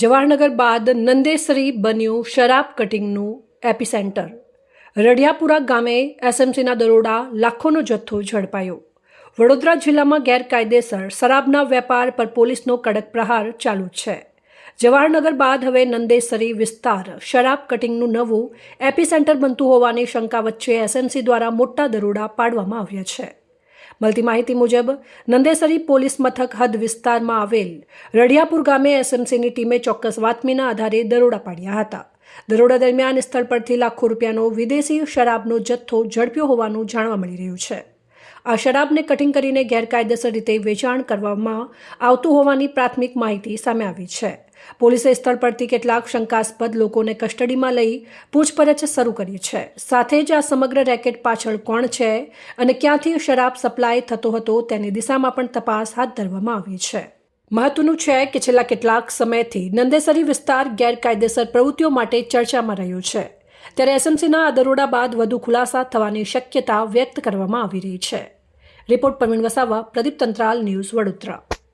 જવાહરનગર બાદ નંદેસરી બન્યું શરાબ કટિંગનું એપિસેન્ટર। રડિયાપુરા ગામે એસએમસીના દરોડા, લાખોનો જથ્થો ઝડપાયો। વડોદરા જિલ્લામાં ગેરકાયદેસર શરાબના વેપાર પર પોલીસનો કડક પ્રહાર ચાલુ છે। જવાહરનગર બાદ હવે નંદેસરી વિસ્તાર શરાબ કટિંગનું નવું એપિસેન્ટર બનતું હોવાની શંકા વચ્ચે એસએમસી દ્વારા મોટા દરોડા પાડવામાં આવ્યા છે। મળતી માહિતી મુજબ નંદેસરી પોલીસ મથક હદ વિસ્તારમાં આવેલ રડિયાપુર ગામે એસએમસીની ટીમે ચોક્કસ બાતમીના આધારે દરોડા પાડ્યા હતા। દરોડા દરમિયાન સ્થળ પરથી લાખો રૂપિયાનો વિદેશી શરાબનો જથ્થો ઝડપ્યો હોવાનું જાણવા મળી રહ્યું છે। આ શરાબને કટિંગ કરીને ગેરકાયદેસર રીતે વેચાણ કરવામાં આવતું હોવાની પ્રાથમિક માહિતી સામે આવી છે। પોલીસે સ્થળ પરથી કેટલાક શંકાસ્પદ લોકોને કસ્ટડીમાં લઈ પૂછપરછ શરૂ કરી છે। સાથે જ આ સમગ્ર રેકેટ પાછળ કોણ છે અને ક્યાંથી શરાબ સપ્લાય થતો હતો તેની દિશામાં પણ તપાસ હાથ ધરવામાં આવી છે। મહત્વનું છે કે છેલ્લા કેટલાક સમયથી નંદેસરી વિસ્તાર ગેરકાયદેસર પ્રવૃત્તિઓ માટે ચર્ચામાં રહ્યો છે, ત્યારે એસએમસીના આ દરોડા બાદ વધુ ખુલાસા થવાની શક્યતા વ્યક્ત કરવામાં આવી રહી છે। Report Parveen Vasava, Pradeep Tantral, news Vadodara.